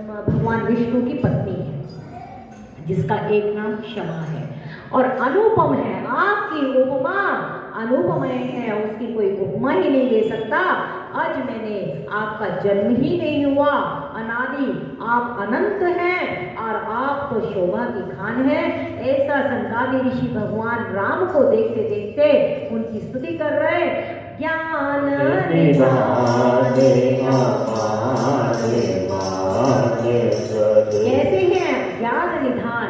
A: भगवान विष्णु की पत्नी है जिसका एक नाम क्षमा है। और अनुपम है, आपकी उपमा अनुपमय है, उसकी कोई उपमा ही नहीं दे सकता। आज मैंने आपका जन्म ही नहीं हुआ, अनादि आप अनंत हैं और आप तो शोभा की खान है। ऐसा संकाली ऋषि भगवान राम को देखते देखते उनकी स्तुति कर रहे। ज्ञान कैसे हैं? ज्ञान निधान,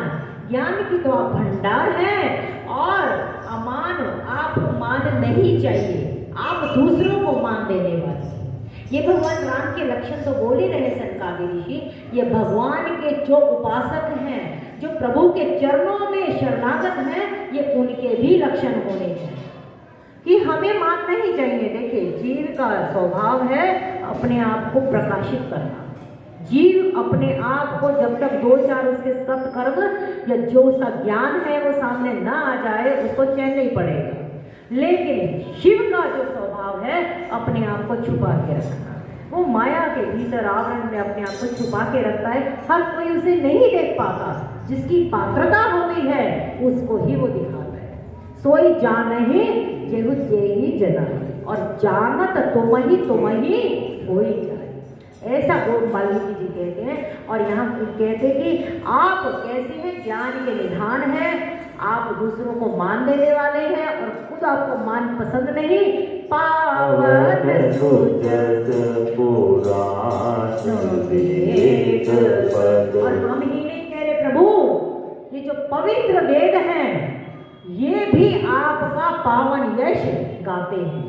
A: ज्ञान की तो आप भंडार हैं और अमान, आपको मान नहीं चाहिए, आप दूसरों को मान देने वाले। ये भगवान राम के लक्षण तो बोल ही रहे संकाली ऋषि, ये भगवान के जो उपासक हैं, जो प्रभु के चरणों में शरणागत हैं, ये उनके भी लक्षण होने चाहिए कि हमें मानना ही चाहिए। देखिए जीव का स्वभाव है अपने आप को प्रकाशित करना। जीव अपने आप को जब तक दो चार उसके सत्कर्म या जो उसका ज्ञान है वो सामने ना आ जाए, उसको चैन नहीं पड़ेगा। लेकिन शिव का जो स्वभाव है अपने आप को छुपा के रखना, वो माया के भीतर आवरण में अपने आप को छुपा के रखता है। हर कोई उसे नहीं देख पाता, जिसकी पात्रता होती है उसको ही वो दिखाता है। सोई जान ही जेहु जेही जना। और जानत तुम ही हो ही जाए। ऐसा वो वाल्मीकि जी कहते हैं। और यहाँ कहते हैं कि आप कैसे हैं, ज्ञान के निधान है, आप दूसरों को मान देने वाले हैं और खुद आपको मान पसंद नहीं। पावन सुजस पुराण वेद पद। और हम ही नहीं कह रहे प्रभु, ये जो पवित्र वेद हैं ये भी आपका पावन यश गाते हैं।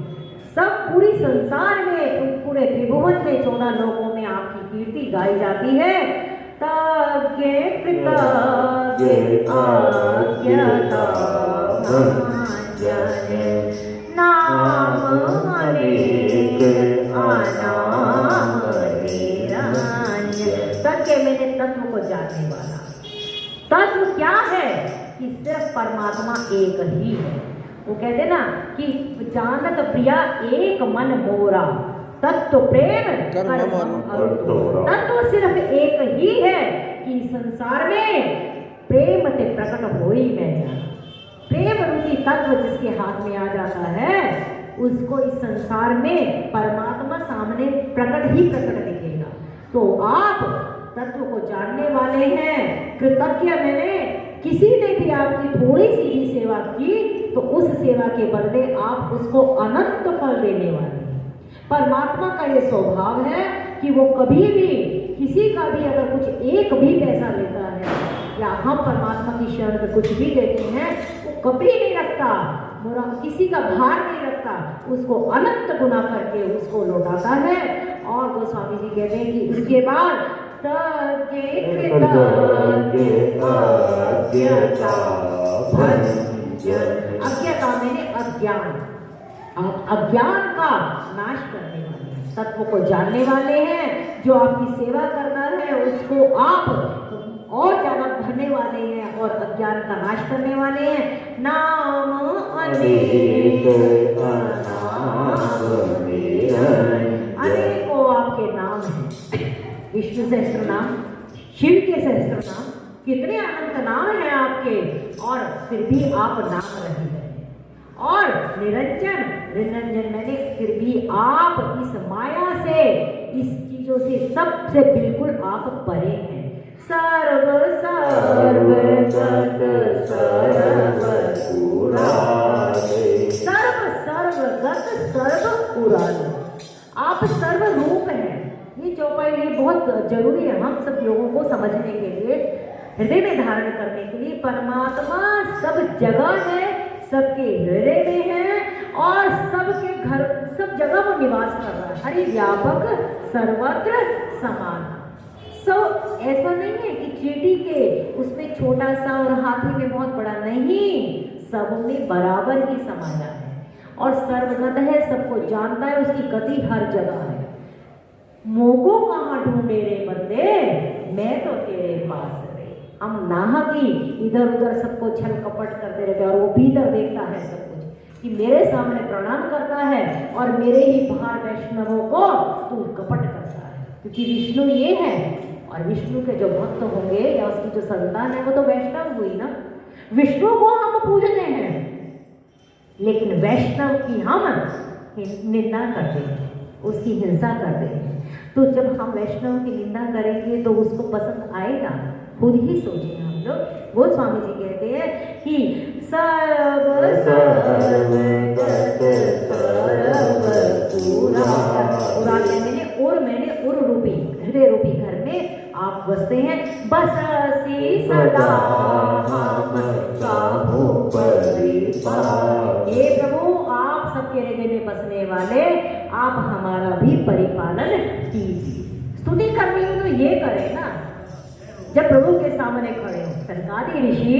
A: सब पूरी संसार में, पूरे त्रिभुवन में, 14 लोकों में आपकी कीर्ति गाई जाती है। तज्ञ कृतज्ञ आज्ञता नाम अनेक अनाम निरंजन। तज्ञ मैंने तत्व को जानने वाला। तत्व क्या है कि सिर्फ परमात्मा एक ही है। वो कहते ना कि जानत प्रिया एक मन मोरा, तत्व प्रेम तत्व सिर्फ एक ही है कि संसार में प्रेम ते प्रकट हो ही मैं जाना। प्रेम रूपी तत्व जिसके हाथ में आ जाता है उसको इस संसार में परमात्मा सामने प्रकट ही प्रकट दिखेगा। तो आप तत्व को जानने वाले हैं, कृतज्ञ। मैंने किसी ने भी आपकी थोड़ी सी भी सेवा की तो उस सेवा के बदले आप उसको अनंत फल देने वाले हैं। परमात्मा का ये स्वभाव है कि वो कभी भी किसी का भी अगर कुछ एक भी पैसा लेता है या हम परमात्मा की शरण में कुछ भी देते हैं वो कभी नहीं रखता, किसी का भार नहीं रखता, उसको अनंत गुना करके उसको लौटाता है। और गोस्वामी जी कहते हैं कि उसके बाद अज्ञता मैंने अज्ञान, आप अज्ञान का नाश करने वाले हैं, तत्व को जानने वाले हैं। जो आपकी सेवा करना है उसको आप और ज्यादा भरने वाले हैं और अज्ञान का नाश करने वाले हैं। नाम अनेकों आपके नाम हैं, विष्णु सहस्त्र नाम, शिव के सहस्त्र नाम, कितने अनंत नाम हैं आपके, और फिर भी आप नाम रहे हैं। और निरंजन, निरंजन मैंने फिर भी आप इस माया से, इस चीजों से सबसे बिल्कुल आप परे हैं। सर्व सर्व गत सर्व पुराणे, सर्व सर्वगत सर्व पुराणे, आप सर्व रूप हैं। ये चौपाई ये बहुत जरूरी है हम सब लोगों को समझने के लिए, हृदय में धारण करने के लिए। परमात्मा सब जगह है, सबके हृदय में है और सबके घर, सब जगह वो निवास कर रहा है। हरि व्यापक सर्वत्र समान। ऐसा नहीं है कि चींटी के उसमें छोटा सा और हाथी में बहुत बड़ा, नहीं, सब में बराबर ही समाया है और सर्वगत है, सबको जानता है, उसकी गति हर जगह है। मोको कहाँ ढूंढे रे बंदे, मैं तो तेरे पास रे। हम नाहकी इधर उधर सबको छल कपट करते रहते और वो भीतर देखता है सब कुछ कि मेरे सामने प्रणाम करता है और मेरे ही बाहर वैष्णवों को तू कपट करता है। क्योंकि विष्णु ये है और विष्णु के जो भक्त होंगे या उसकी जो संतान है वो तो वैष्णव हुई ना। विष्णु को हम पूजते हैं लेकिन वैष्णव की हम निंदा करते हैं, उसकी हिंसा करते हैं। तो जब हम वैष्णव की निंदा करेंगे तो उसको पसंद आएगा, खुद ही सोचें हम लोग। वो स्वामी जी कहते हैं कि सर्व मैंने उर रूपी हृदय रूपी घर में आप बसते हैं। बससी सदा हे प्रभु, आप सबके हृदय में बसने वाले, आप हमारा भी परिपालन कीजिए। स्तुति करनी हो तो ये करें ना, जब प्रभु के सामने खड़े हो। सनकादि ऋषि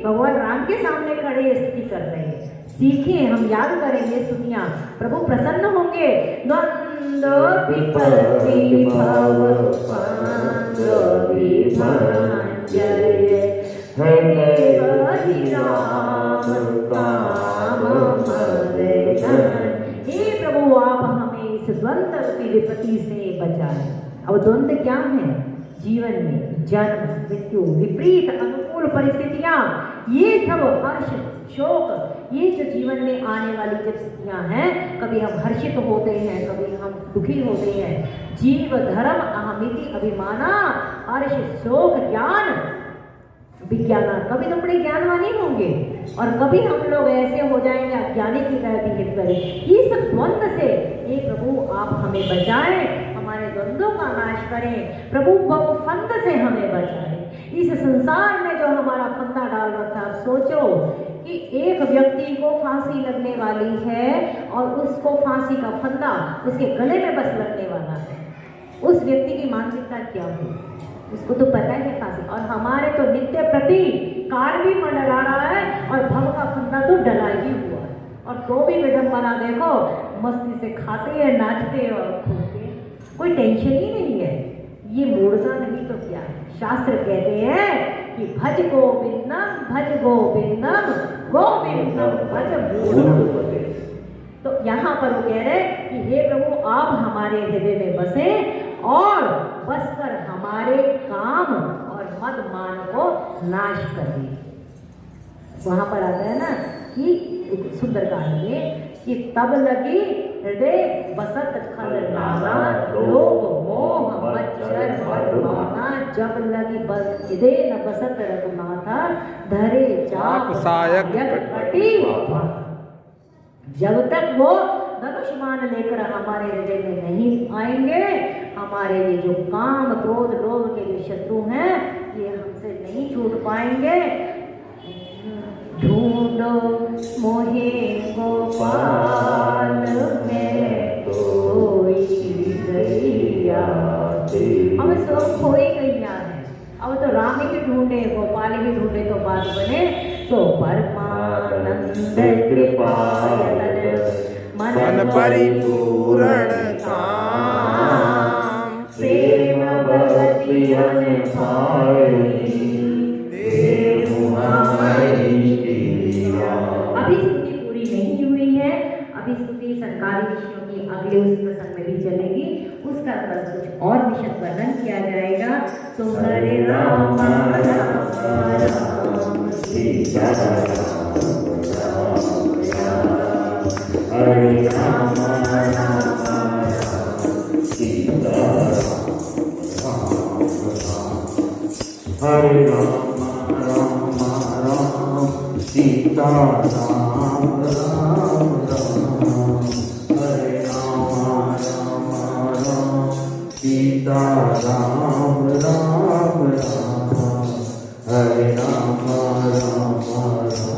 A: भगवान राम के सामने खड़े स्तुति कर रहे हैं। सीखें, हम याद करेंगे स्तुतियां, प्रभु प्रसन्न होंगे। द्वंद विपत्ति भव पांग विभाजय हरि राम काम मदन। हे प्रभु, आप हमें इस द्वंद की विपत्ति से बचाएं। अब द्वंद क्या है जीवन में? जन्म, मृत्यु, विपरीत अनुकूल प्रतिकूल परिस्थितियां, ये सब हर्ष शोक, ये जो जीवन में आने वाली जब स्थितियां हैं, कभी हम हर्षित होते हैं, कभी हम दुखी होते हैं। जीव धर्म अहमिति अभिमाना, हर्ष शोक ज्ञान विज्ञान, कभी तो बड़े ज्ञानवान ही होंगे और कभी हम लोग ऐसे हो जाएंगे अज्ञानी की तरह बिहेव करें। ये सब द्वंद्व से हे प्रभु आप हमें बचाएं, हमारे द्वंद्वों का नाश करें प्रभु, बहु फंद से हमें बचाएं। इस संसार में जो हमारा फंदा डाल रखा, आप सोचो कि एक व्यक्ति को फांसी लगने वाली है और उसको फांसी का फंदा उसके गले में बस लगने वाला है, उस व्यक्ति की मानसिकता क्या होगी? उसको तो पता है फांसी, और हमारे तो नित्य प्रति कार भी मंडरा रहा है और भव का फंदा तो डला ही हुआ है, और तो भी विडम्बना देखो, मस्ती से खाते हैं, नाचते और घूमते हैं, कोई टेंशन ही नहीं है। ये मूर्छा नहीं तो क्या है? शास्त्र कहते हैं कि भज गोविंदम भज गोविंदम गोविंदम भज मूढ़मते। तो यहाँ पर वो कह रहे कि हे प्रभु आप हमारे हृदय में बसे और बसकर हमारे काम और मद मान को नाश कर दिए। वहां पर आता है ना कि सुंदरकांड में कि तब लगी हृदय बसत खल नाना, लोभ मोह मच्छर मरमाना, जब लगी हृदय न बसत रघुनाथा, धरे चाप सायक कटी। जब तक वो धनुष्मान लेकर हमारे हृदय में नहीं आएंगे, हमारे ये जो काम क्रोध लोभ के जो शत्रु हैं ये हमसे नहीं छूट पाएंगे। ढूंढो मोहे गोपाल में कोई गैया, हम सब खोई गैया है। अब तो राम ही ढूंढे, गोपाल ही ढूंढे तो बात बने। तो परमानंद कृपा मन
C: परिपूर्ण काम,
A: प्रेम भक्ति अभी स्तुति पूरी नहीं हुई है, अभी स्तुति सरकारी विषयों की अगले उस प्रसंग में भी चलेगी, उसका पर कुछ और विषय वर्णन किया जाएगा। तो हरे राम राम राम सीता राम हरे राम राम सीता
B: हरे राम राम राम सीता राम राम राम, हरे राम राम राम सीता राम राम राम, हरे राम राम राम